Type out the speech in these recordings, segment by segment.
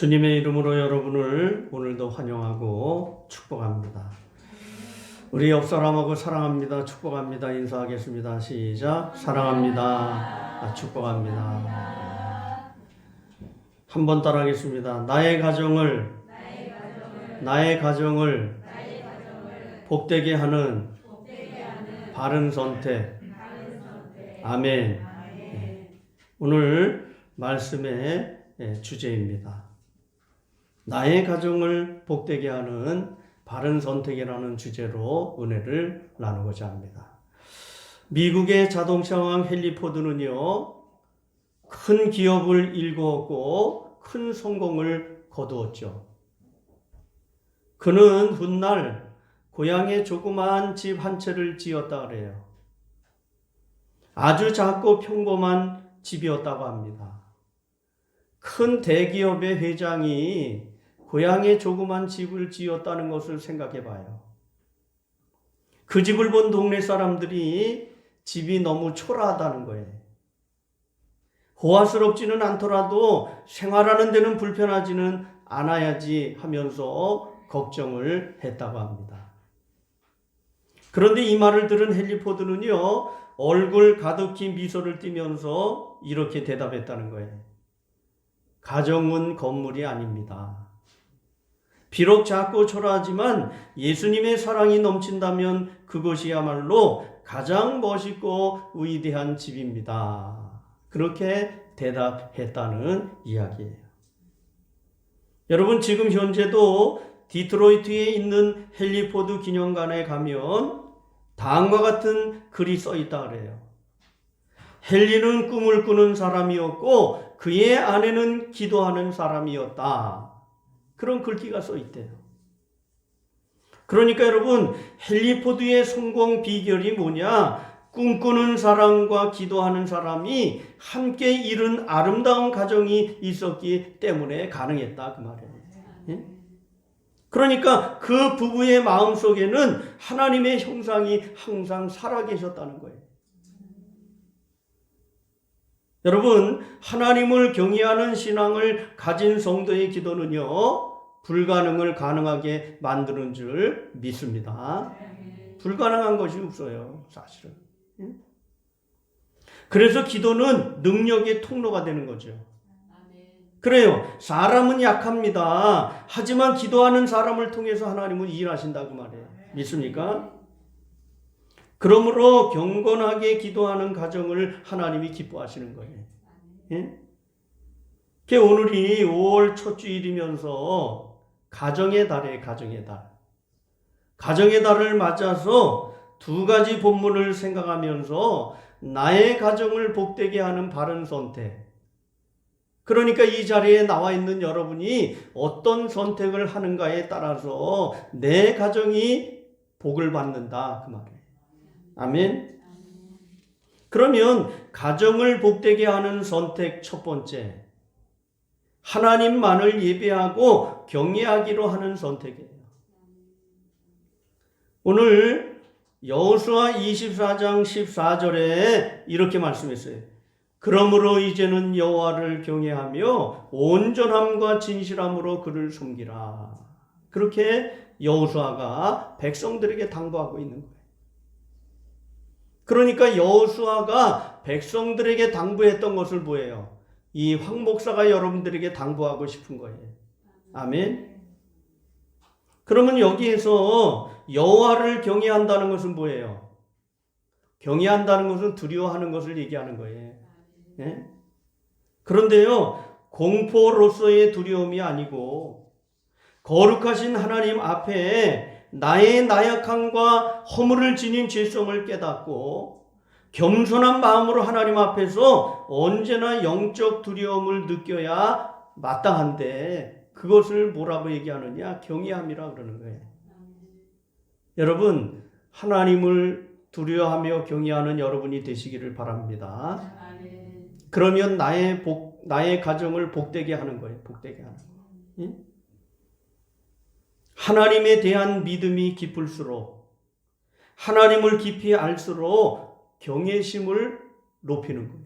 주님의 이름으로 여러분을 오늘도 환영하고 축복합니다. 우리 옆 사람하고 사랑합니다, 축복합니다 인사하겠습니다. 시작. 사랑합니다, 축복합니다. 한번 따라하겠습니다. 나의 가정을 복되게 하는 바른 선택. 아멘. 오늘 말씀의 주제입니다. 나의 가정을 복되게 하는 바른 선택이라는 주제로 은혜를 나누고자 합니다. 미국의 자동차왕 헨리 포드는요, 큰 기업을 일구었고 큰 성공을 거두었죠. 그는 훗날 고향에 조그마한 집 한 채를 지었다 그래요. 아주 작고 평범한 집이었다고 합니다. 큰 대기업의 회장이 고향에 조그만 집을 지었다는 것을 생각해 봐요. 그 집을 본 동네 사람들이 집이 너무 초라하다는 거예요. 호화스럽지는 않더라도 생활하는 데는 불편하지는 않아야지 하면서 걱정을 했다고 합니다. 그런데 이 말을 들은 헨리 포드는요, 얼굴 가득히 미소를 띠면서 이렇게 대답했다는 거예요. 가정은 건물이 아닙니다. 비록 작고 초라하지만 예수님의 사랑이 넘친다면 그것이야말로 가장 멋있고 위대한 집입니다. 그렇게 대답했다는 이야기예요. 여러분, 지금 현재도 디트로이트에 있는 헨리 포드 기념관에 가면 다음과 같은 글이 써 있다 그래요. 헨리는 꿈을 꾸는 사람이었고 그의 아내는 기도하는 사람이었다. 그런 글귀가 써 있대요. 그러니까 여러분, 헨리 포드의 성공 비결이 뭐냐? 꿈꾸는 사람과 기도하는 사람이 함께 이룬 아름다운 가정이 있었기 때문에 가능했다, 그 말이에요. 예? 그러니까 그 부부의 마음속에는 하나님의 형상이 항상 살아계셨다는 거예요. 여러분, 하나님을 경외하는 신앙을 가진 성도의 기도는요, 불가능을 가능하게 만드는 줄 믿습니다. 불가능한 것이 없어요, 사실은. 그래서 기도는 능력의 통로가 되는 거죠. 그래요. 사람은 약합니다. 하지만 기도하는 사람을 통해서 하나님은 일하신다고 말해요. 믿습니까? 그러므로 경건하게 기도하는 가정을 하나님이 기뻐하시는 거예요. 예? 오늘이 5월 첫 주일이면서 가정의 달이에요. 가정의 달. 가정의 달을 맞아서 두 가지 본문을 생각하면서 나의 가정을 복되게 하는 바른 선택. 그러니까 이 자리에 나와 있는 여러분이 어떤 선택을 하는가에 따라서 내 가정이 복을 받는다, 그 말이에요. 아멘. 그러면 가정을 복되게 하는 선택 첫 번째, 하나님만을 예배하고 경외하기로 하는 선택이에요. 오늘 여호수아 24장 14절에 이렇게 말씀했어요. 그러므로 이제는 여호와를 경외하며 온전함과 진실함으로 그를 섬기라. 그렇게 여호수아가 백성들에게 당부하고 있는 거예요. 그러니까 여호수아가 백성들에게 당부했던 것을 뭐예요? 이 황 목사가 여러분들에게 당부하고 싶은 거예요. 아멘. 그러면 여기에서 여호와를 경외한다는 것은 뭐예요? 경외한다는 것은 두려워하는 것을 얘기하는 거예요. 예? 그런데요, 공포로서의 두려움이 아니고 거룩하신 하나님 앞에 나의 나약함과 허물을 지닌 죄성을 깨닫고 겸손한 마음으로 하나님 앞에서 언제나 영적 두려움을 느껴야 마땅한데 그것을 뭐라고 얘기하느냐? 경외함이라고 그러는 거예요. 여러분, 하나님을 두려워하며 경외하는 여러분이 되시기를 바랍니다. 그러면 나의 가정을 복되게 하는 거예요. 복되게 하는 거. 예? 하나님에 대한 믿음이 깊을수록, 하나님을 깊이 알수록 경외심을 높이는 거예요.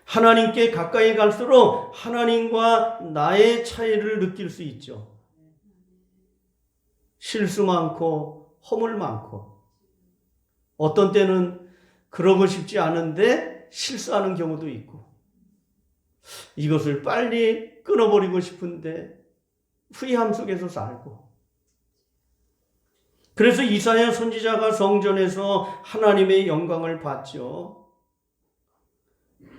하나님께 가까이 갈수록 하나님과 나의 차이를 느낄 수 있죠. 실수 많고 허물 많고 어떤 때는 그러고 싶지 않은데 실수하는 경우도 있고 이것을 빨리 끊어버리고 싶은데 후회함 속에서 살고 그래서 이사야 선지자가 성전에서 하나님의 영광을 봤죠.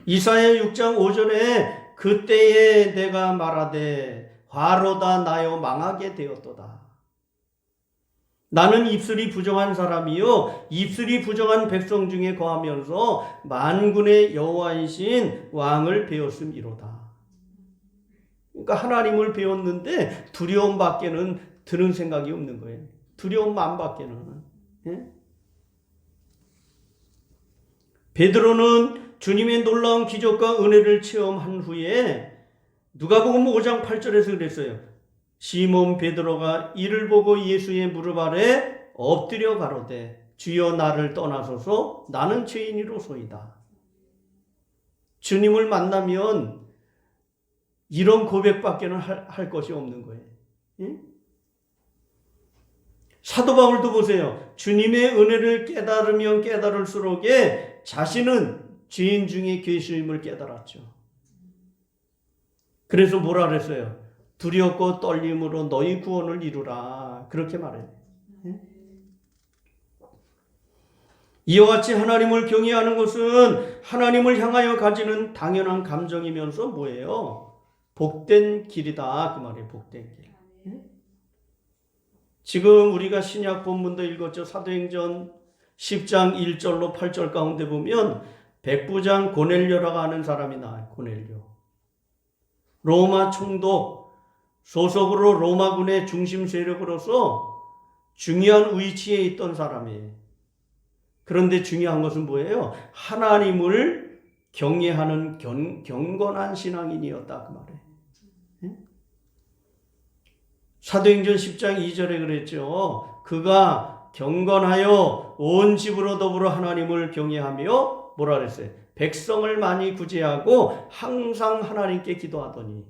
이사야 6장 5절에 그때에 내가 말하되 화로다 나여 망하게 되었도다. 나는 입술이 부정한 사람이요 입술이 부정한 백성 중에 거하면서 만군의 여호와이신 왕을 배웠음이로다. 그러니까 하나님을 배웠는데 두려움밖에는 드는 생각이 없는 거예요. 두려움만밖에는. 예? 베드로는 주님의 놀라운 기적과 은혜를 체험한 후에 누가복음 5장 8절에서 그랬어요. 시몬 베드로가 이를 보고 예수의 무릎 아래 엎드려 가로되 주여 나를 떠나소서 나는 죄인이로소이다. 주님을 만나면 이런 고백밖에는 할 것이 없는 거예요. 응? 사도 바울도 보세요. 주님의 은혜를 깨달으면 깨달을수록에 자신은 죄인 중에 계심을 깨달았죠. 그래서 뭐라 그랬어요? 두렵고 떨림으로 너희 구원을 이루라. 그렇게 말해요. 이와 같이 하나님을 경외하는 것은 하나님을 향하여 가지는 당연한 감정이면서 뭐예요? 복된 길이다. 그 말이에요. 복된 길. 지금 우리가 신약 본문도 읽었죠. 사도행전 10장 1절로 8절 가운데 보면 백부장 고넬료라고 하는 사람이 나와요. 고넬료. 로마 총독 소속으로 로마군의 중심 세력으로서 중요한 위치에 있던 사람이에요. 그런데 중요한 것은 뭐예요? 하나님을 경외하는 경건한 신앙인이었다. 그 말이에요. 사도행전 10장 2절에 그랬죠. 그가 경건하여 온 집으로 더불어 하나님을 경외하며 뭐라 그랬어요? 백성을 많이 구제하고 항상 하나님께 기도하더니.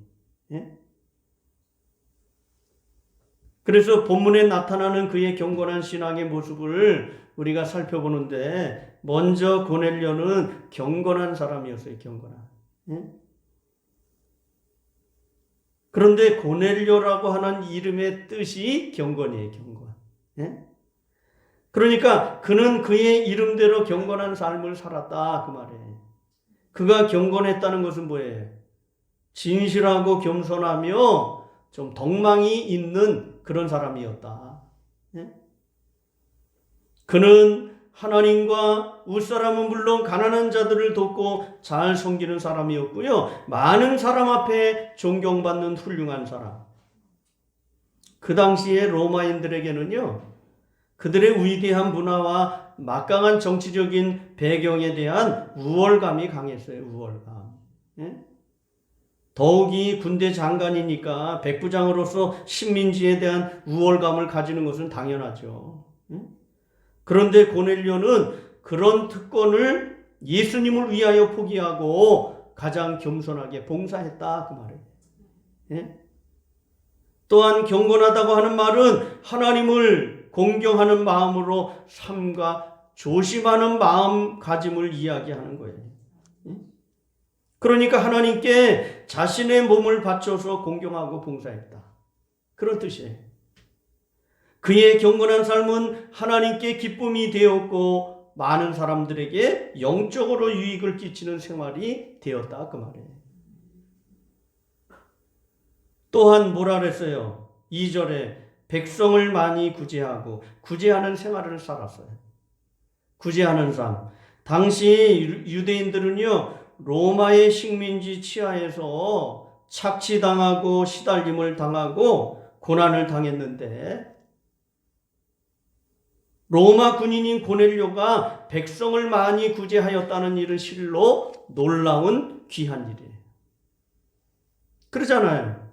그래서 본문에 나타나는 그의 경건한 신앙의 모습을 우리가 살펴보는데 먼저 고넬료는 경건한 사람이었어요. 경건한. 그런데 고넬료라고 하는 이름의 뜻이 경건이에요. 경건. 그러니까 그는 그의 이름대로 경건한 삶을 살았다. 그 말이에요. 그가 경건했다는 것은 뭐예요? 진실하고 겸손하며 좀 덕망이 있는 그런 사람이었다. 그는 하나님과 윗사람은 물론 가난한 자들을 돕고 잘 섬기는 사람이었고요. 많은 사람 앞에 존경받는 훌륭한 사람. 그 당시에 로마인들에게는요. 그들의 위대한 문화와 막강한 정치적인 배경에 대한 우월감이 강했어요. 우월감. 더욱이 군대 장관이니까 백부장으로서 식민지에 대한 우월감을 가지는 것은 당연하죠. 그런데 고넬료는 그런 특권을 예수님을 위하여 포기하고 가장 겸손하게 봉사했다. 그 말이에요. 또한 경건하다고 하는 말은 하나님을 공경하는 마음으로 삼가 조심하는 마음가짐을 이야기하는 거예요. 그러니까 하나님께 자신의 몸을 바쳐서 공경하고 봉사했다. 그런 뜻이에요. 그의 경건한 삶은 하나님께 기쁨이 되었고 많은 사람들에게 영적으로 유익을 끼치는 생활이 되었다. 그 말이에요. 또한 뭐라 그랬어요? 2절에 백성을 많이 구제하고 구제하는 생활을 살았어요. 구제하는 삶. 당시 유대인들은요. 로마의 식민지 치하에서 착취당하고 시달림을 당하고 고난을 당했는데 로마 군인인 고넬료가 백성을 많이 구제하였다는 일은 실로 놀라운 귀한 일이에요. 그러잖아요.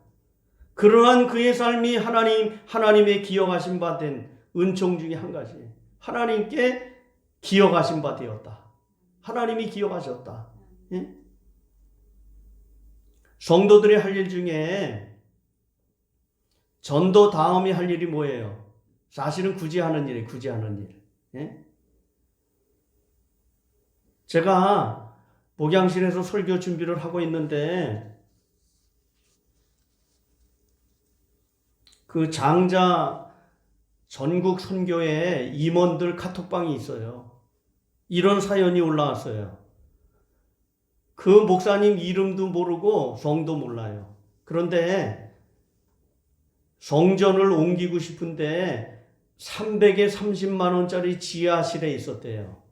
그러한 그의 삶이 하나님의 기억하신 바 된 은총 중에 한 가지예요. 하나님께 기억하신 바 되었다. 하나님이 기억하셨다. 예? 성도들이 할 일 중에 전도 다음에 할 일이 뭐예요? 사실은 굳이 하는 일이에요. 굳이 하는 일. 예? 제가 목양실에서 설교 준비를 하고 있는데 그 장자 전국 선교회 임원들 카톡방이 있어요. 이런 사연이 올라왔어요. 그 목사님 이름도 모르고 성도 몰라요. 그런데 성전을 옮기고 싶은데 300에 30만 원짜리 지하실에 있었대요.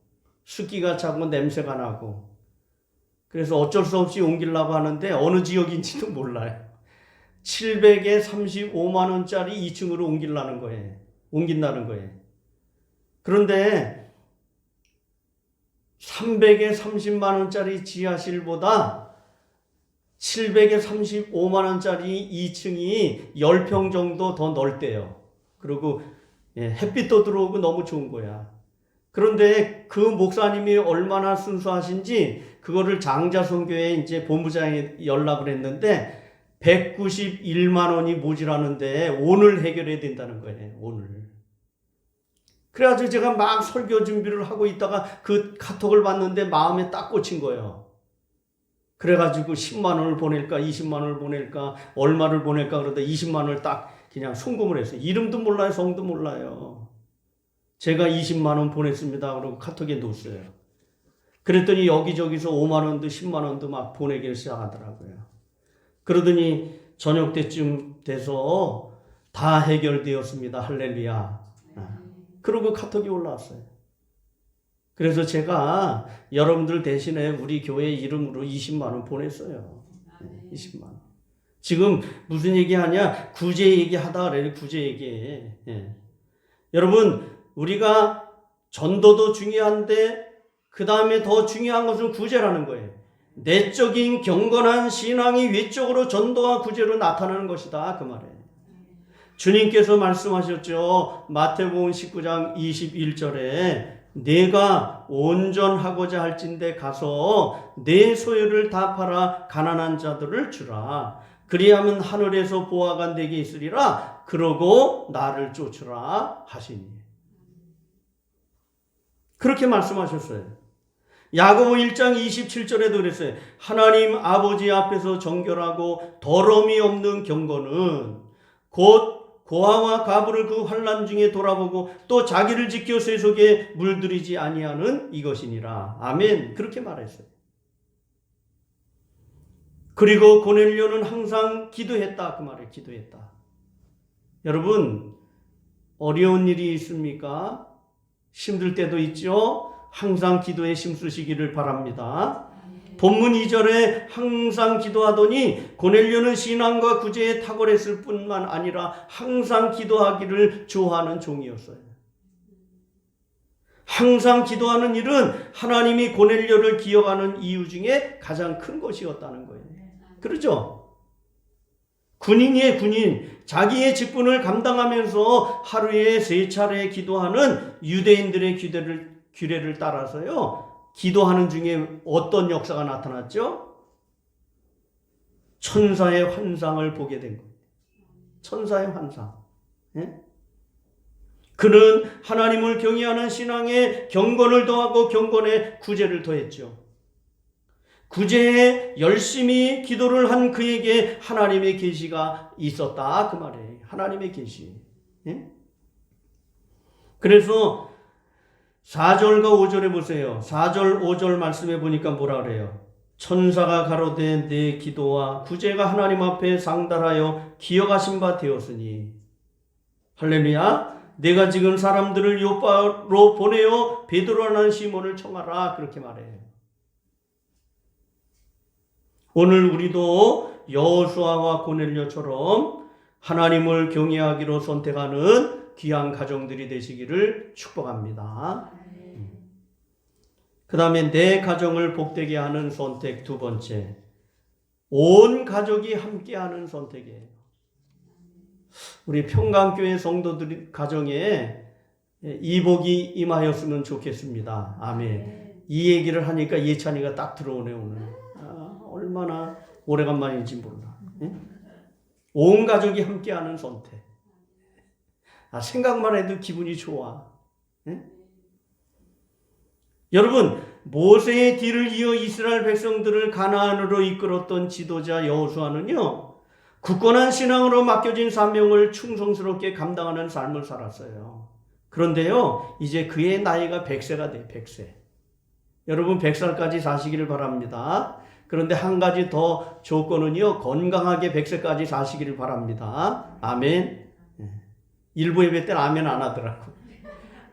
습기가 차고 냄새가 나고. 그래서 어쩔 수 없이 옮기려고 하는데 어느 지역인지도 몰라요. 700에 35만 원짜리 2층으로 옮긴다는 거예요. 그런데 300에 30만 원짜리 지하실보다 700에 35만 원짜리 2층이 10평 정도 더 넓대요. 그리고 햇빛도 들어오고 너무 좋은 거야. 그런데 그 목사님이 얼마나 순수하신지 그거를 장자선교회 이제 본부장에 연락을 했는데 191만 원이 모자라는데 오늘 해결해야 된다는 거예요. 오늘. 그래가지고 제가 막 설교 준비를 하고 있다가 그 카톡을 봤는데 마음에 딱 꽂힌 거예요. 그래가지고 10만 원을 보낼까 20만 원을 보낼까 얼마를 보낼까 그러다 20만 원을 딱 그냥 송금을 했어요. 이름도 몰라요. 성도 몰라요. 제가 20만 원 보냈습니다. 그러고 카톡에 넣었어요. 그랬더니 여기저기서 5만 원도 10만 원도 막 보내기 시작하더라고요. 그러더니 저녁 때쯤 돼서 다 해결되었습니다. 할렐루야. 그러고 카톡이 올라왔어요. 그래서 제가 여러분들 대신에 우리 교회 이름으로 20만 원 보냈어요. 20만 원. 지금 무슨 얘기하냐? 구제 얘기하다 그래요. 구제 얘기. 여러분 우리가 전도도 중요한데 그 다음에 더 중요한 것은 구제라는 거예요. 내적인 경건한 신앙이 외적으로 전도와 구제로 나타나는 것이다. 그 말이에요. 주님께서 말씀하셨죠. 마태복음 19장 21절에 내가 온전하고자 할진대 가서 내 소유를 다 팔아 가난한 자들을 주라. 그리하면 하늘에서 보화가 내게 있으리라. 그러고 나를 쫓으라 하시니. 그렇게 말씀하셨어요. 야고보 1장 27절에도 그랬어요. 하나님 아버지 앞에서 정결하고 더러움이 없는 경건은 곧 고아와 가부를 그 환난 중에 돌아보고 또 자기를 지켜 세속에 물들이지 아니하는 이것이니라. 아멘. 그렇게 말했어요. 그리고 고넬료는 항상 기도했다. 그 말에 기도했다. 여러분 어려운 일이 있습니까? 힘들 때도 있죠. 항상 기도에 힘쓰시기를 바랍니다. 본문 2절에 항상 기도하더니 고넬료는 신앙과 구제에 탁월했을 뿐만 아니라 항상 기도하기를 좋아하는 종이었어요. 항상 기도하는 일은 하나님이 고넬료를 기억하는 이유 중에 가장 큰 것이었다는 거예요. 그렇죠? 군인이에요, 군인. 자기의 직분을 감당하면서 하루에 3차례 기도하는 유대인들의 규례를 따라서요. 기도하는 중에 어떤 역사가 나타났죠? 천사의 환상을 보게 된 겁니다. 천사의 환상. 예? 그는 하나님을 경외하는 신앙에 경건을 더하고 경건에 구제를 더했죠. 구제에 열심히 기도를 한 그에게 하나님의 계시가 있었다. 그 말이에요. 하나님의 계시. 예? 그래서 4절과 5절에 보세요. 4절, 5절 말씀해 보니까 뭐라 그래요? 천사가 가로되 내 기도와 구제가 하나님 앞에 상달하여 기억하신 바 되었으니. 할렐루야. 내가 지금 사람들을 요바로 보내어 베드로라는 시몬을 청하라. 그렇게 말해요. 오늘 우리도 여호수아와 고넬료처럼 하나님을 경외하기로 선택하는 귀한 가정들이 되시기를 축복합니다. 그 다음에 내 가정을 복되게 하는 선택 두 번째. 온 가족이 함께하는 선택이에요. 우리 평강교회 성도들 가정에 이 복이 임하였으면 좋겠습니다. 아멘. 이 얘기를 하니까 예찬이가 딱 들어오네 오늘. 얼마나 오래간만인지 몰라. 온 가족이 함께하는 선택. 생각만 해도 기분이 좋아. 여러분, 모세의 뒤를 이어 이스라엘 백성들을 가나안으로 이끌었던 지도자 여호수아는요, 굳건한 신앙으로 맡겨진 사명을 충성스럽게 감당하는 삶을 살았어요. 그런데요, 이제 그의 나이가 100세가 돼, 100세. 여러분 100살까지 사시기를 바랍니다. 그런데 한 가지 더 조건은요, 건강하게 100세까지 사시기를 바랍니다. 아멘. 일부 예배 때는 아멘 안 하더라고.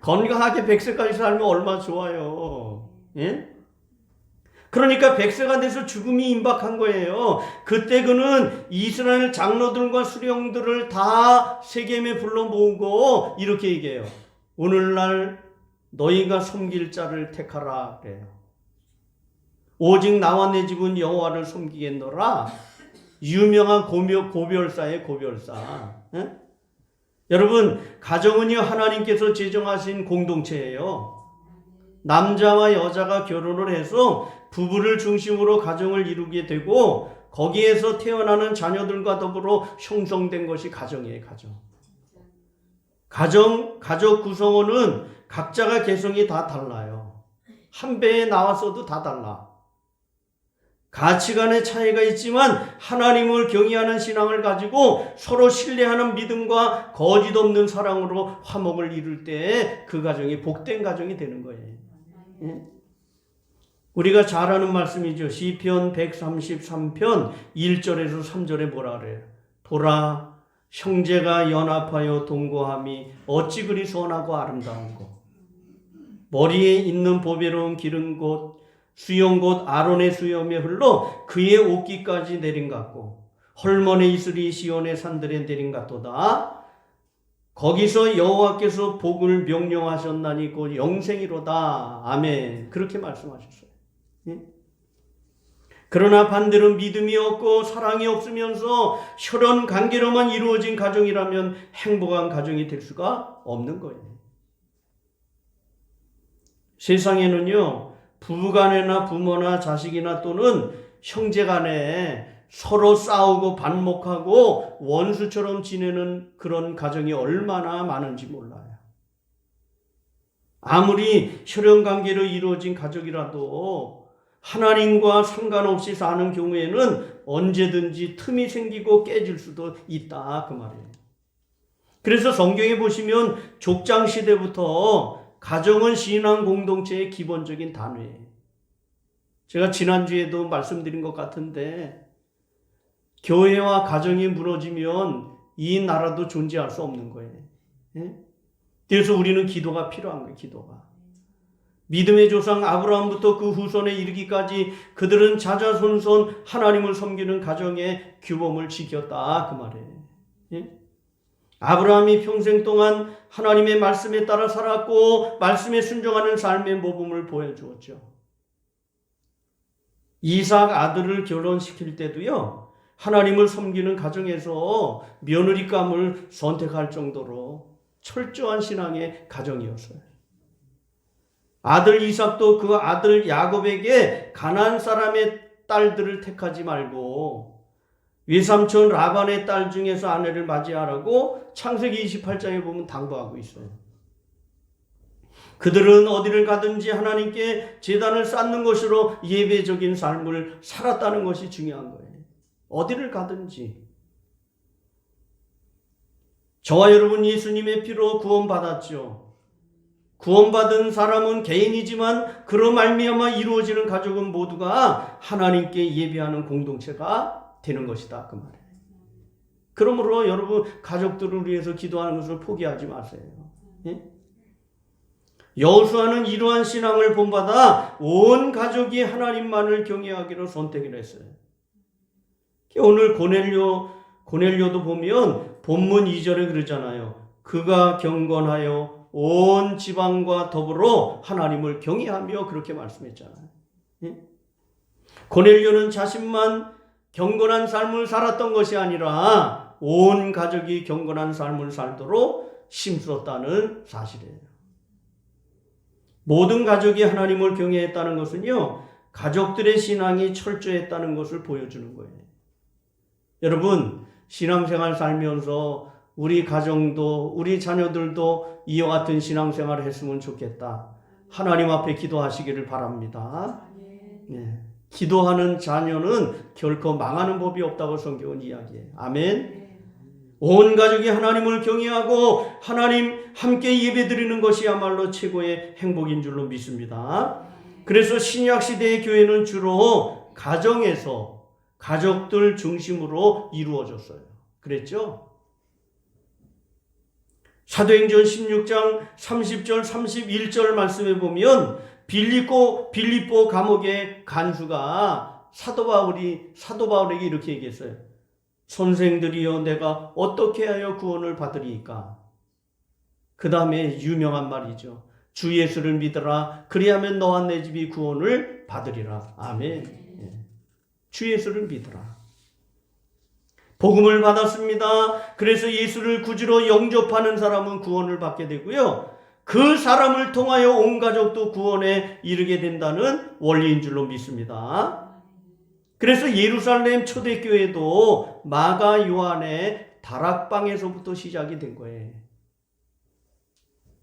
건강하게 100세까지 살면 얼마나 좋아요. 예? 그러니까 100세가 돼서 죽음이 임박한 거예요. 그때 그는 이스라엘 장로들과 수령들을 다 세겜에 불러 모으고 이렇게 얘기해요. 오늘날 너희가 섬길 자를 택하라 그래요. 오직 나와 내 집은 여호와를 섬기겠노라. 유명한 고별사예요, 고별사. 예? 여러분, 가정은요, 하나님께서 제정하신 공동체예요. 남자와 여자가 결혼을 해서 부부를 중심으로 가정을 이루게 되고 거기에서 태어나는 자녀들과 더불어 형성된 것이 가정이에요, 가정. 가족 구성원은 각자가 개성이 다 달라요. 한 배에 나왔어도 다 달라. 가치관의 차이가 있지만 하나님을 경외하는 신앙을 가지고 서로 신뢰하는 믿음과 거짓 없는 사랑으로 화목을 이룰 때 그 가정이 복된 가정이 되는 거예요. 예? 우리가 잘 아는 말씀이죠. 시편 133편 1절에서 3절에 뭐라 그래요? 보라, 형제가 연합하여 동거함이 어찌 그리 선하고 아름다운고. 머리에 있는 보배로운 기름 곧 수염 곧 아론의 수염에 흘러 그의 옷깃까지 내린 같고 헐몬의 이슬이 시온의 산들에 내린 같도다. 거기서 여호와께서 복을 명령하셨나니 곧 영생이로다. 아멘. 그렇게 말씀하셨어요. 예? 그러나 반대로 믿음이 없고 사랑이 없으면서 혈연 관계로만 이루어진 가정이라면 행복한 가정이 될 수가 없는 거예요. 세상에는요, 부부간에나 부모나 자식이나 또는 형제간에 서로 싸우고 반목하고 원수처럼 지내는 그런 가정이 얼마나 많은지 몰라요. 아무리 혈연관계로 이루어진 가족이라도 하나님과 상관없이 사는 경우에는 언제든지 틈이 생기고 깨질 수도 있다 그 말이에요. 그래서 성경에 보시면 족장시대부터 가정은 신앙 공동체의 기본적인 단위예요. 제가 지난주에도 말씀드린 것 같은데 교회와 가정이 무너지면 이 나라도 존재할 수 없는 거예요. 예? 그래서 우리는 기도가 필요한 거예요. 기도가. 믿음의 조상 아브라함부터 그 후손에 이르기까지 그들은 자자손손 하나님을 섬기는 가정의 규범을 지켰다 그 말이에요. 예? 아브라함이 평생 동안 하나님의 말씀에 따라 살았고 말씀에 순종하는 삶의 모범을 보여주었죠. 이삭 아들을 결혼시킬 때도요, 하나님을 섬기는 가정에서 며느리감을 선택할 정도로 철저한 신앙의 가정이었어요. 아들 이삭도 그 아들 야곱에게 가나안 사람의 딸들을 택하지 말고 외삼촌 라반의 딸 중에서 아내를 맞이하라고 창세기 28장에 보면 당부하고 있어요. 그들은 어디를 가든지 하나님께 제단을 쌓는 것으로 예배적인 삶을 살았다는 것이 중요한 거예요. 어디를 가든지. 저와 여러분 예수님의 피로 구원받았죠. 구원받은 사람은 개인이지만 그로 말미암아 이루어지는 가족은 모두가 하나님께 예배하는 공동체가 되는 것이다 그 말이에요. 그러므로 여러분 가족들을 위해서 기도하는 것을 포기하지 마세요. 예? 여호수아는 이러한 신앙을 본받아 온 가족이 하나님만을 경외하기로 선택을 했어요. 오늘 고넬료도 보면 본문 2절에 그러잖아요. 그가 경건하여 온 지방과 더불어 하나님을 경외하며 그렇게 말씀했잖아요. 예? 고넬료는 자신만 경건한 삶을 살았던 것이 아니라 온 가족이 경건한 삶을 살도록 힘썼다는 사실이에요. 모든 가족이 하나님을 경외했다는 것은요, 가족들의 신앙이 철저했다는 것을 보여주는 거예요. 여러분, 신앙생활 살면서 우리 가정도 우리 자녀들도 이와 같은 신앙생활을 했으면 좋겠다. 하나님 앞에 기도하시기를 바랍니다. 네. 기도하는 자녀는 결코 망하는 법이 없다고 성경은 이야기해요. 아멘. 온 가족이 하나님을 경외하고 하나님 함께 예배드리는 것이야말로 최고의 행복인 줄로 믿습니다. 그래서 신약 시대의 교회는 주로 가정에서 가족들 중심으로 이루어졌어요. 그랬죠? 사도행전 16장 30절 31절 말씀에 보면 빌립보 감옥의 간수가 사도 바울에게 이렇게 얘기했어요. 선생들이여, 내가 어떻게 하여 구원을 받으리이까? 그 다음에 유명한 말이죠. 주 예수를 믿으라. 그리하면 너와 내 집이 구원을 받으리라. 아멘. 주 예수를 믿으라. 복음을 받았습니다. 그래서 예수를 구주로 영접하는 사람은 구원을 받게 되고요. 그 사람을 통하여 온 가족도 구원에 이르게 된다는 원리인 줄로 믿습니다. 그래서 예루살렘 초대교회도 마가 요한의 다락방에서부터 시작이 된 거예요.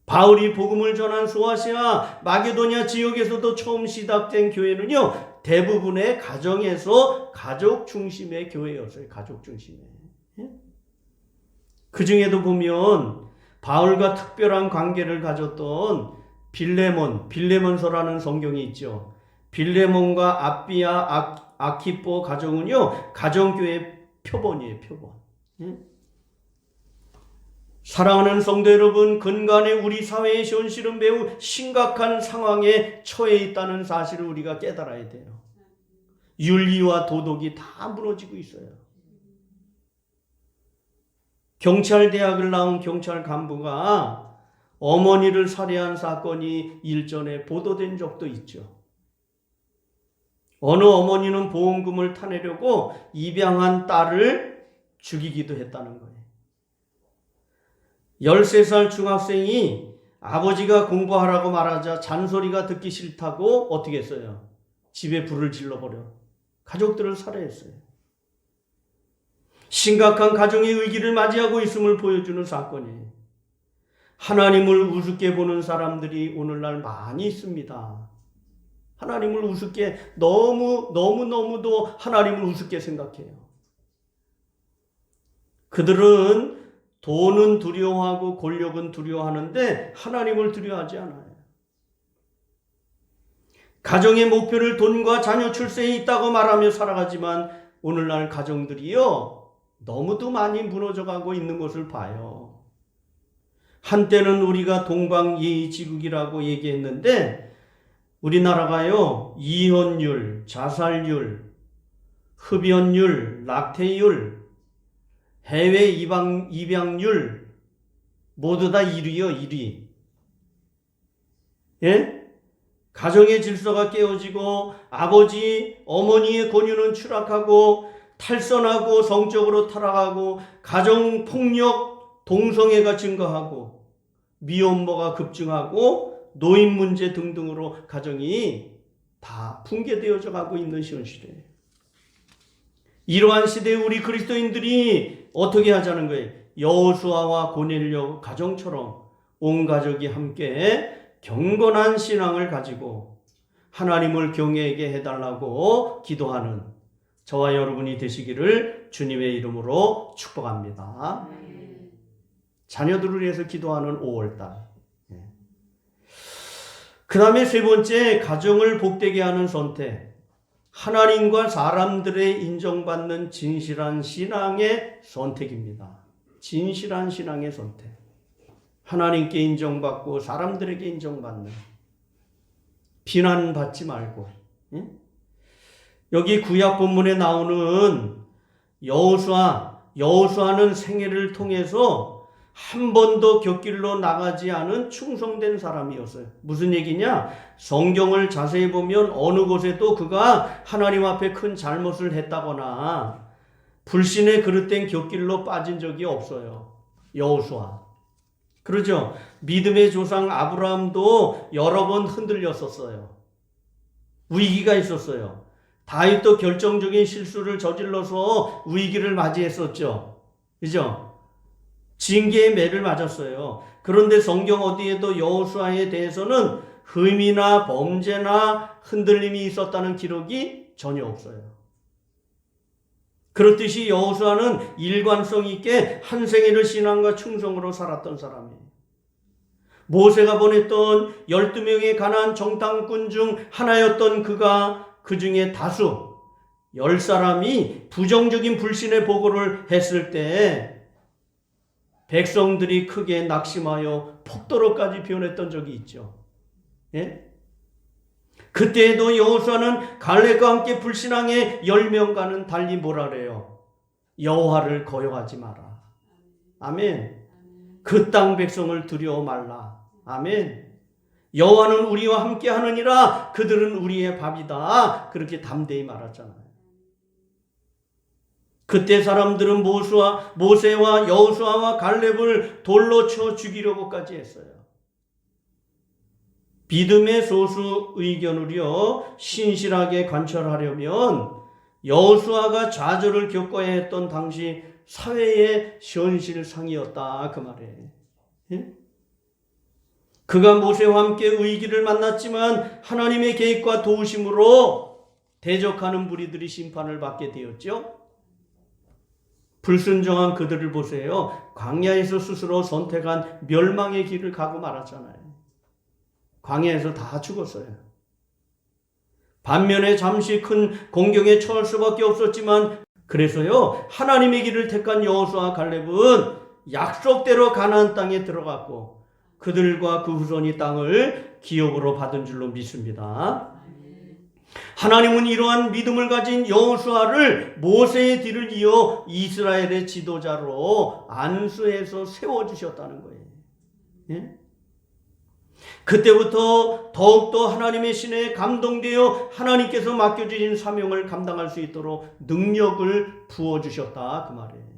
바울이 복음을 전한 소아시아 마게도냐 지역에서도 처음 시작된 교회는요, 대부분의 가정에서 가족 중심의 교회였어요. 가족 중심의. 그 중에도 보면 바울과 특별한 관계를 가졌던 빌레몬서라는 성경이 있죠. 빌레몬과 아비아 아키포 가정은요, 가정교회 표본이에요. 표본. 사랑하는 성도 여러분, 근간에 우리 사회의 현실은 매우 심각한 상황에 처해 있다는 사실을 우리가 깨달아야 돼요. 윤리와 도덕이 다 무너지고 있어요. 경찰대학을 나온 경찰 간부가 어머니를 살해한 사건이 일전에 보도된 적도 있죠. 어느 어머니는 보험금을 타내려고 입양한 딸을 죽이기도 했다는 거예요. 13살 중학생이 아버지가 공부하라고 말하자 잔소리가 듣기 싫다고 어떻게 했어요? 집에 불을 질러버려 가족들을 살해했어요. 심각한 가정의 위기를 맞이하고 있음을 보여주는 사건이에요. 하나님을 우습게 보는 사람들이 오늘날 많이 있습니다. 하나님을 우습게 너무너무도 하나님을 우습게 생각해요. 그들은 돈은 두려워하고 권력은 두려워하는데 하나님을 두려워하지 않아요. 가정의 목표를 돈과 자녀 출세에 있다고 말하며 살아가지만 오늘날 가정들이요, 너무도 많이 무너져가고 있는 것을 봐요. 한때는 우리가 동방예의지국이라고 얘기했는데 우리나라가요, 이혼율, 자살률, 흡연율, 낙태율, 해외 입양률 모두 다 1위요, 1위. 예? 가정의 질서가 깨어지고 아버지, 어머니의 권유는 추락하고 탈선하고 성적으로 타락하고 가정폭력, 동성애가 증가하고 미혼모가 급증하고 노인 문제 등등으로 가정이 다 붕괴되어져 가고 있는 현실이에요. 이러한 시대에 우리 그리스도인들이 어떻게 하자는 거예요? 여호수아와 고넬료 가정처럼 온 가족이 함께 경건한 신앙을 가지고 하나님을 경외하게 해달라고 기도하는 저와 여러분이 되시기를 주님의 이름으로 축복합니다. 자녀들을 위해서 기도하는 5월달. 그 다음에 세 번째, 가정을 복되게 하는 선택. 하나님과 사람들의 인정받는 진실한 신앙의 선택입니다. 진실한 신앙의 선택. 하나님께 인정받고 사람들에게 인정받는. 비난받지 말고. 여기 구약 본문에 나오는 여호수아는 생애를 통해서 한 번도 곁길로 나가지 않은 충성된 사람이었어요. 무슨 얘기냐? 성경을 자세히 보면 어느 곳에도 그가 하나님 앞에 큰 잘못을 했다거나 불신에 그릇된 곁길로 빠진 적이 없어요. 여호수아. 그러죠? 믿음의 조상 아브라함도 여러 번 흔들렸었어요. 위기가 있었어요. 다윗도 결정적인 실수를 저질러서 위기를 맞이했었죠. 그죠? 징계의 매를 맞았어요. 그런데 성경 어디에도 여호수아에 대해서는 흠이나 범죄나 흔들림이 있었다는 기록이 전혀 없어요. 그렇듯이 여호수아는 일관성 있게 한 생애를 신앙과 충성으로 살았던 사람이에요. 모세가 보냈던 12명의 가나안 정탐꾼 중 하나였던 그가 그 중에 다수 10사람이 부정적인 불신의 보고를 했을 때 백성들이 크게 낙심하여 폭도로까지 변했던 적이 있죠. 예? 그때에도 여호수아는 갈렙과 함께 불신앙의 10명과는 달리 뭐라 그래요? 여호와를 거역하지 마라. 아멘. 그 땅 백성을 두려워 말라. 아멘. 여호와는 우리와 함께 하느니라. 그들은 우리의 밥이다. 그렇게 담대히 말하잖아요. 그때 사람들은 모세와 여호수아와 갈렙을 돌로 쳐 죽이려고까지 했어요. 믿음의 소수 의견으로 신실하게 관철하려면 여호수아가 좌절을 겪어야 했던 당시 사회의 현실상이었다 그 말이에요. 예? 그가 모세와 함께 위기를 만났지만 하나님의 계획과 도우심으로 대적하는 무리들이 심판을 받게 되었죠. 불순종한 그들을 보세요. 광야에서 스스로 선택한 멸망의 길을 가고 말았잖아요. 광야에서 다 죽었어요. 반면에 잠시 큰 공경에 처할 수밖에 없었지만 그래서요 하나님의 길을 택한 여호수아 갈렙은 약속대로 가나안 땅에 들어갔고 그들과 그 후손이 땅을 기업으로 받은 줄로 믿습니다. 하나님은 이러한 믿음을 가진 여호수아를 모세의 뒤를 이어 이스라엘의 지도자로 안수해서 세워주셨다는 거예요. 예? 그때부터 더욱더 하나님의 신에 감동되어 하나님께서 맡겨주신 사명을 감당할 수 있도록 능력을 부어주셨다 그 말이에요.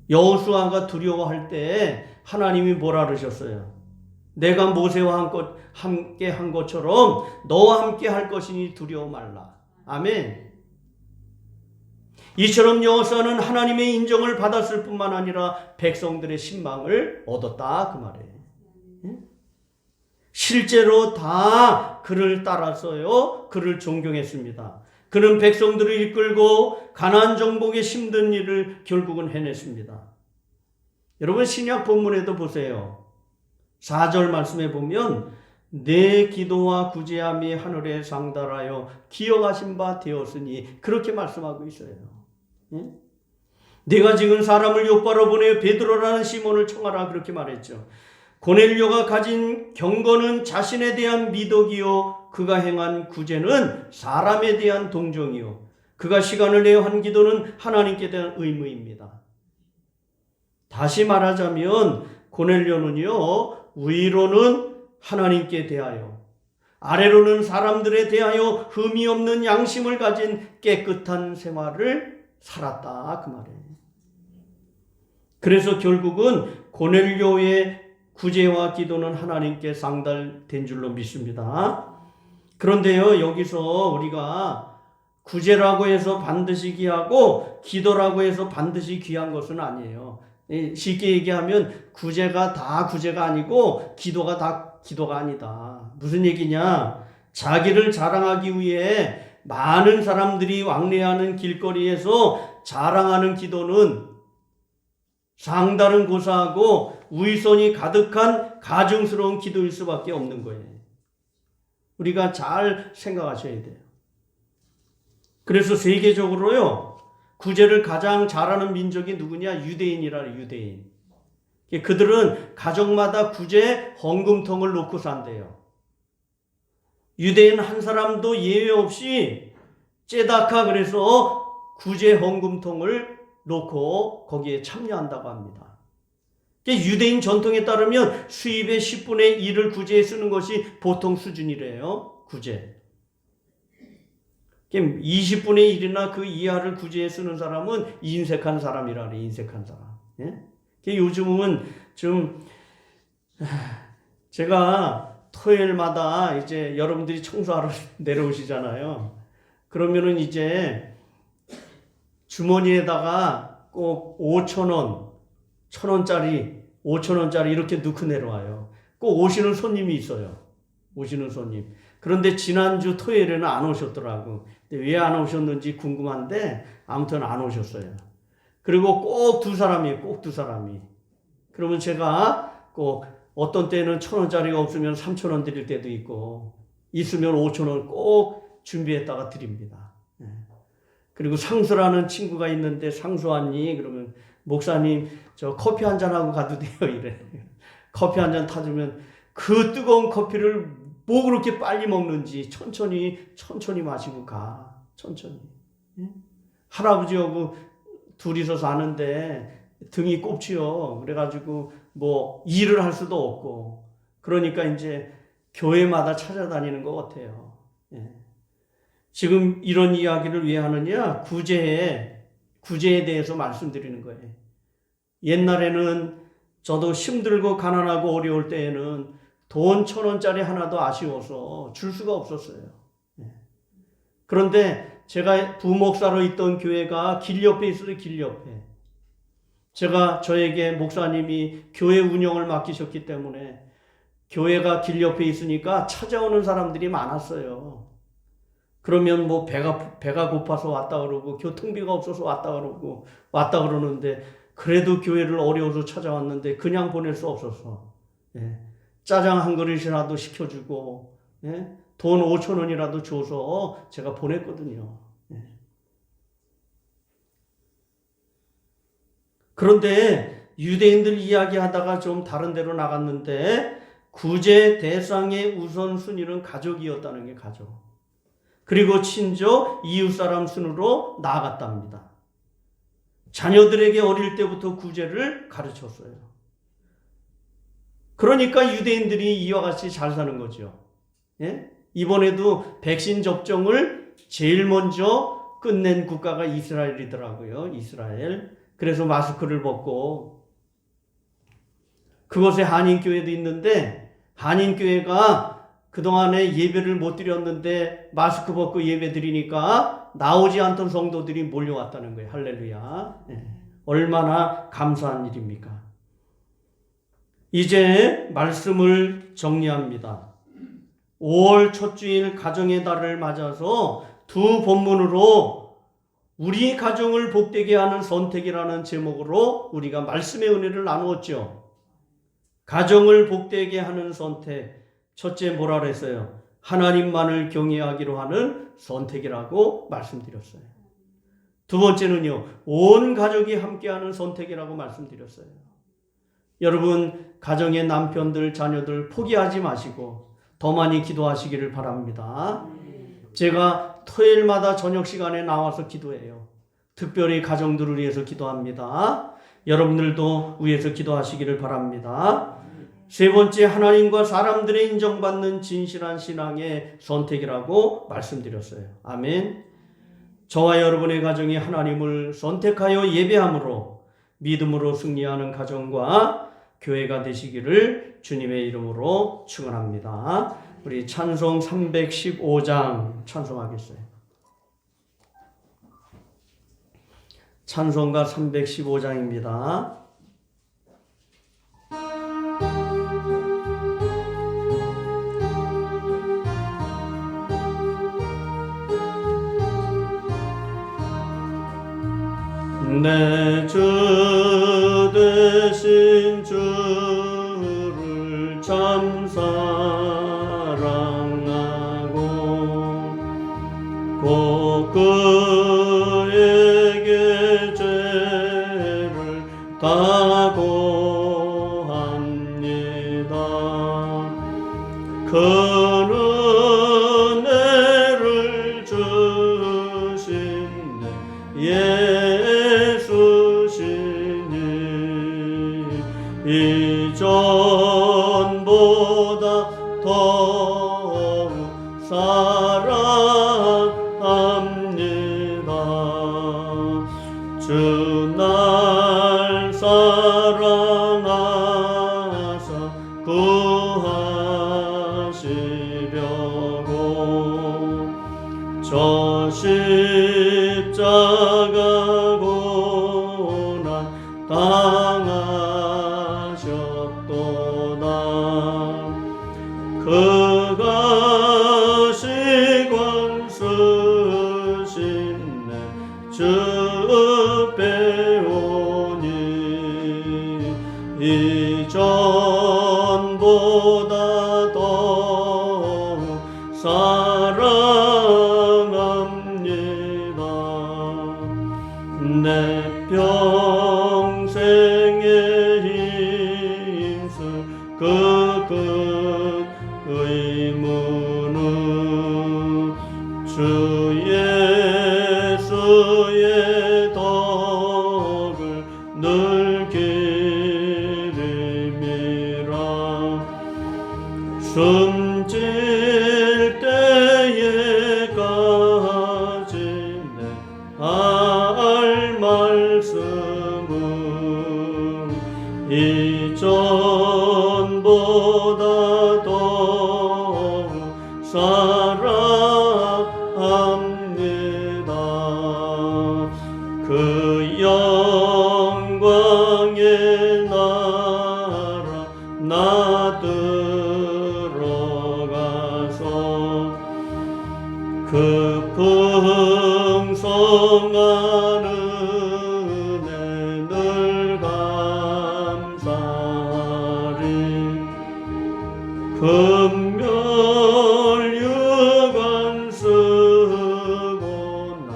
여호수아가 두려워할 때 하나님이 뭐라 그러셨어요? 내가 모세와 함께 한 것처럼 너와 함께 할 것이니 두려워 말라. 아멘. 이처럼 여호수아는 하나님의 인정을 받았을 뿐만 아니라 백성들의 신망을 얻었다 그 말이에요. 실제로 다 그를 따라서요 그를 존경했습니다. 그는 백성들을 이끌고 가나안 정복에 힘든 일을 결국은 해냈습니다. 여러분 신약 본문에도 보세요. 4절 말씀에 보면 내 기도와 구제함이 하늘에 상달하여 기억하신 바 되었으니 그렇게 말씀하고 있어요. 예? 내가 지금 사람을 욥바로 보내 베드로라는 시몬을 청하라 그렇게 말했죠. 고넬료가 가진 경건은 자신에 대한 미덕이요 그가 행한 구제는 사람에 대한 동정이요 그가 시간을 내어 한 기도는 하나님께 대한 의무입니다. 다시 말하자면 고넬료는요 위로는 하나님께 대하여 아래로는 사람들에 대하여 흠이 없는 양심을 가진 깨끗한 생활을 살았다 그 말이에요. 그래서 결국은 고넬료의 구제와 기도는 하나님께 상달된 줄로 믿습니다. 그런데요 여기서 우리가 구제라고 해서 반드시 귀하고 기도라고 해서 반드시 귀한 것은 아니에요. 쉽게 얘기하면 구제가 다 구제가 아니고 기도가 다 기도가 아니다. 무슨 얘기냐? 자기를 자랑하기 위해 많은 사람들이 왕래하는 길거리에서 자랑하는 기도는 상달은 고사하고 위선이 가득한 가증스러운 기도일 수밖에 없는 거예요. 우리가 잘 생각하셔야 돼요. 그래서 세계적으로요 구제를 가장 잘하는 민족이 누구냐? 유대인이라 유대인. 그들은 가정마다 구제 헌금통을 놓고 산대요. 유대인 한 사람도 예외 없이 째다카 그래서 구제 헌금통을 놓고 거기에 참여한다고 합니다. 유대인 전통에 따르면 수입의 10분의 1을 구제에 쓰는 것이 보통 수준이래요. 구제. 20분의 1이나 그 이하를 구제에 쓰는 사람은 인색한 사람이라 그래. 인색한 사람. 예? 요즘은 좀 제가 토요일마다 이제 여러분들이 청소하러 내려오시잖아요. 그러면은 이제 주머니에다가 꼭 5,000원, 1,000원짜리, 5,000원짜리 이렇게 넣고 내려와요. 꼭 오시는 손님이 있어요. 오시는 손님. 그런데 지난주 토요일에는 안 오셨더라고. 왜 안 오셨는지 궁금한데 아무튼 안 오셨어요. 그리고 꼭 두 사람이에요. 꼭 두 사람이. 그러면 제가 꼭 어떤 때는 1,000원짜리가 없으면 3,000원 드릴 때도 있고 있으면 5,000원 꼭 준비했다가 드립니다. 그리고 상수라는 친구가 있는데 상수 왔니? 그러면 목사님 저 커피 한잔 하고 가도 돼요? 이래. 커피 한잔 타주면 그 뜨거운 커피를 뭐 그렇게 빨리 먹는지 천천히 마시고 가. 천천히. 할아버지하고 둘이서 사는데 등이 꼽지요. 그래가지고 뭐 일을 할 수도 없고 그러니까 이제 교회마다 찾아다니는 것 같아요. 지금 이런 이야기를 왜 하느냐? 구제에 대해서 말씀드리는 거예요. 옛날에는 저도 힘들고 가난하고 어려울 때에는 돈 1,000원짜리 하나도 아쉬워서 줄 수가 없었어요. 그런데 제가 부목사로 있던 교회가 길 옆에 있어요. 길 옆에. 저에게 목사님이 교회 운영을 맡기셨기 때문에 교회가 길 옆에 있으니까 찾아오는 사람들이 많았어요. 그러면 뭐 배가 고파서 왔다 그러고 교통비가 없어서 왔다 그러는데 그래도 교회를 어려워서 찾아왔는데 그냥 보낼 수 없어서 짜장 한 그릇이라도 시켜주고 돈 5,000원이라도 줘서 제가 보냈거든요. 그런데 유대인들 이야기하다가 좀 다른 데로 나갔는데 구제 대상의 우선순위는 가족이었다는 게 가족. 그리고 친족, 이웃사람 순으로 나아갔답니다. 자녀들에게 어릴 때부터 구제를 가르쳤어요. 그러니까 유대인들이 이와 같이 잘 사는 거죠. 이번에도 백신 접종을 제일 먼저 끝낸 국가가 이스라엘이더라고요. 이스라엘. 그래서 마스크를 벗고 그곳에 한인교회도 있는데 한인교회가 그동안에 예배를 못 드렸는데 마스크 벗고 예배 드리니까 나오지 않던 성도들이 몰려왔다는 거예요. 할렐루야. 얼마나 감사한 일입니까? 이제 말씀을 정리합니다. 5월 첫 주일 가정의 달을 맞아서 두 본문으로 우리 가정을 복되게 하는 선택이라는 제목으로 우리가 말씀의 은혜를 나누었죠. 가정을 복되게 하는 선택. 첫째 뭐라 그랬어요? 하나님만을 경외하기로 하는 선택이라고 말씀드렸어요. 두 번째는요. 온 가족이 함께하는 선택이라고 말씀드렸어요. 여러분 가정의 남편들, 자녀들 포기하지 마시고 더 많이 기도하시기를 바랍니다. 제가 토요일마다 저녁 시간에 나와서 기도해요. 특별히 가정들을 위해서 기도합니다. 여러분들도 위해서 기도하시기를 바랍니다. 세 번째, 하나님과 사람들의 인정받는 진실한 신앙의 선택이라고 말씀드렸어요. 아멘. 저와 여러분의 가정이 하나님을 선택하여 예배함으로 믿음으로 승리하는 가정과 교회가 되시기를 주님의 이름으로 축원합니다. 우리 찬송 315장 찬송하겠어요. 찬송가 315장입니다. 내 주 되신 주를 참 사랑하고 곧 그에게 죄를 다 고합니다. 큰 은혜를 주신 이전보다 더욱 사랑합니다. 주 날 사랑하사 구하시고 십자가 고난 당하셨도다. 그가 시관 쓰신 내 주 배우니 이전보다 더 사랑합니다. 내 평생에 힘쓸 그 큰 의무는 주 예수의 덕을 늘 기림이라. 숨질 때에까지 내 할 말씀은 이전보다 더 사랑합니다. 그 영광의 나라 나 들어가서 그 풍성한 은혜 늘 감사하리. 금멸 유관 쓰고 나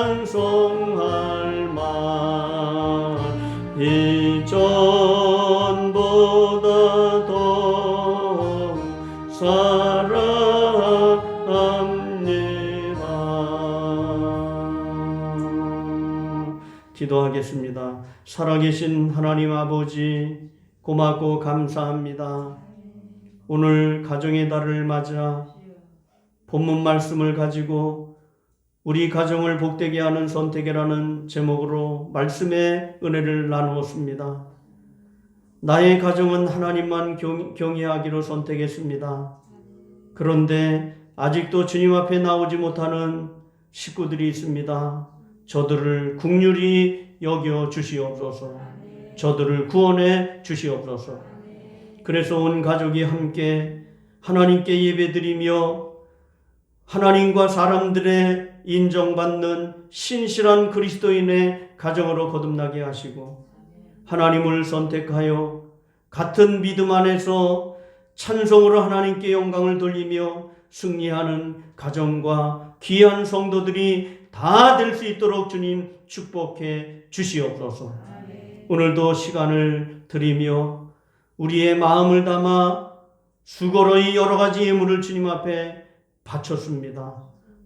찬송할 만 이전보다 더 사랑합니다. 기도하겠습니다. 살아계신 하나님 아버지, 고맙고 감사합니다. 오늘 가정의 달을 맞아 본문 말씀을 가지고 우리 가정을 복되게 하는 선택이라는 제목으로 말씀의 은혜를 나누었습니다. 나의 가정은 하나님만 경외하기로 선택했습니다. 그런데 아직도 주님 앞에 나오지 못하는 식구들이 있습니다. 저들을 긍휼히 여겨 주시옵소서. 저들을 구원해 주시옵소서. 그래서 온 가족이 함께 하나님께 예배드리며 하나님과 사람들의 인정받는 신실한 그리스도인의 가정으로 거듭나게 하시고 하나님을 선택하여 같은 믿음 안에서 찬송으로 하나님께 영광을 돌리며 승리하는 가정과 귀한 성도들이 다 될 수 있도록 주님 축복해 주시옵소서. 오늘도 시간을 드리며 우리의 마음을 담아 수고로이 여러 가지 예물을 주님 앞에 바쳤습니다.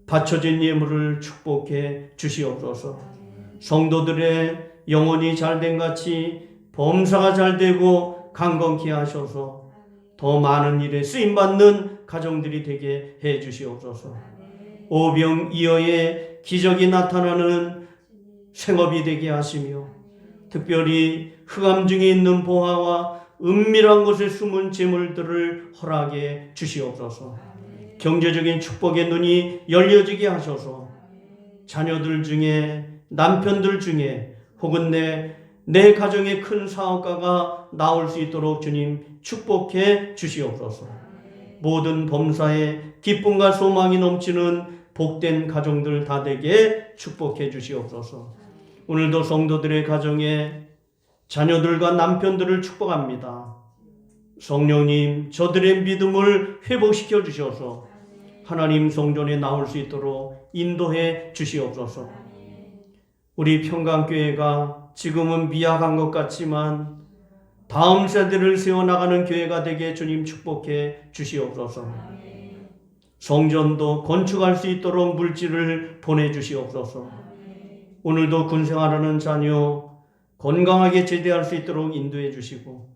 바쳐진 예물을 축복해 주시옵소서. 성도들의 영혼이 잘된 같이 범사가 잘되고 강건케 하셔서 더 많은 일에 쓰임받는 가정들이 되게 해 주시옵소서. 오병이어의 기적이 나타나는 생업이 되게 하시며 특별히 흑암 중에 있는 보화와 은밀한 곳에 숨은 재물들을 허락해 주시옵소서. 경제적인 축복의 눈이 열려지게 하셔서 자녀들 중에 남편들 중에 혹은 내 가정의 큰 사업가가 나올 수 있도록 주님 축복해 주시옵소서. 모든 범사에 기쁨과 소망이 넘치는 복된 가정들 다 되게 축복해 주시옵소서. 오늘도 성도들의 가정에 자녀들과 남편들을 축복합니다. 성령님, 저들의 믿음을 회복시켜 주셔서 하나님 성전에 나올 수 있도록 인도해 주시옵소서. 우리 평강교회가 지금은 미약한 것 같지만 다음 세대를 세워나가는 교회가 되게 주님 축복해 주시옵소서. 성전도 건축할 수 있도록 물질을 보내주시옵소서. 오늘도 군생활하는 자녀 건강하게 제대할 수 있도록 인도해 주시고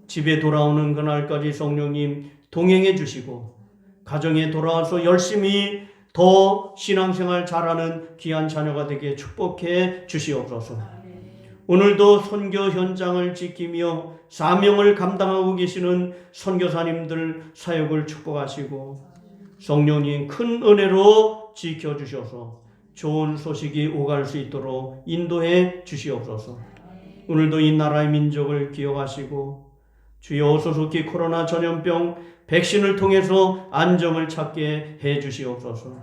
집에 돌아오는 그날까지 성령님 동행해 주시고 가정에 돌아와서 열심히 더 신앙생활 잘하는 귀한 자녀가 되게 축복해 주시옵소서. 오늘도 선교 현장을 지키며 사명을 감당하고 계시는 선교사님들 사역을 축복하시고 성령님 큰 은혜로 지켜주셔서 좋은 소식이 오갈 수 있도록 인도해 주시옵소서. 오늘도 이 나라의 민족을 기억하시고 주여 소속히 코로나 전염병 백신을 통해서 안정을 찾게 해 주시옵소서.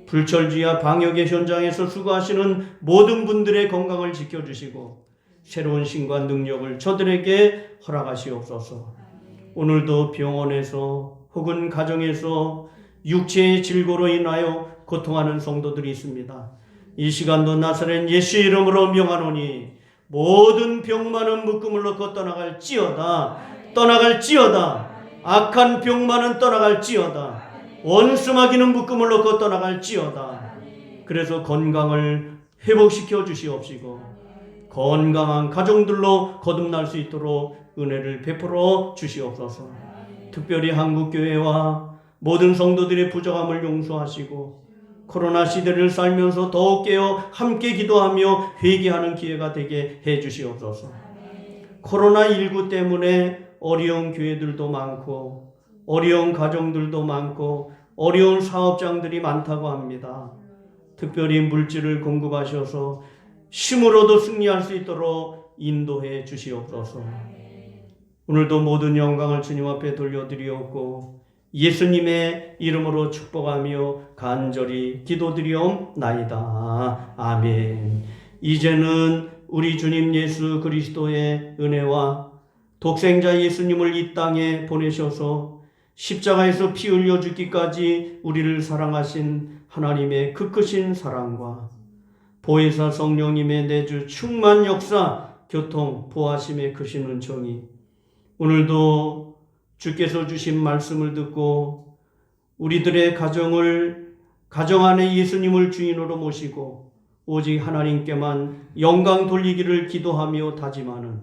불철주야 방역의 현장에서 수고하시는 모든 분들의 건강을 지켜주시고 새로운 신과 능력을 저들에게 허락하시옵소서. 오늘도 병원에서 혹은 가정에서 육체의 질고로 인하여 고통하는 성도들이 있습니다. 이 시간도 나사렛 예수 이름으로 명하노니 모든 병만은 묶음을 놓고 떠나갈지어다. 악한 병만은 떠나갈지어다. 원수마귀는 묶음을 놓고 떠나갈지어다. 그래서 건강을 회복시켜 주시옵시고 건강한 가정들로 거듭날 수 있도록 은혜를 베풀어 주시옵소서. 특별히 한국교회와 모든 성도들의 부족함을 용서하시고 코로나 시대를 살면서 더욱 깨어 함께 기도하며 회개하는 기회가 되게 해 주시옵소서. 코로나19 때문에 어려운 교회들도 많고 어려운 가정들도 많고 어려운 사업장들이 많다고 합니다. 특별히 물질을 공급하셔서 힘으로도 승리할 수 있도록 인도해 주시옵소서. 오늘도 모든 영광을 주님 앞에 돌려드리옵고 예수님의 이름으로 축복하며 간절히 기도드리옵나이다. 아멘. 이제는 우리 주님 예수 그리스도의 은혜와 독생자 예수님을 이 땅에 보내셔서 십자가에서 피 흘려 죽기까지 우리를 사랑하신 하나님의 그 크신 사랑과 보혜사 성령님의 내주 충만 역사 교통 보하심의 크신 은총이 오늘도 주께서 주신 말씀을 듣고 우리들의 가정 안에 예수님을 주인으로 모시고 오직 하나님께만 영광 돌리기를 기도하며 다짐하는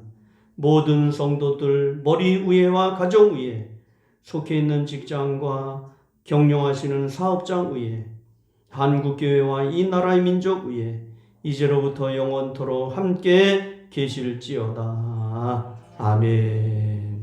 모든 성도들 머리 위에와 가정 위에 속해 있는 직장과 경영하시는 사업장 위에 한국교회와 이 나라의 민족 위에 이제로부터 영원토록 함께 계실지어다. 아멘.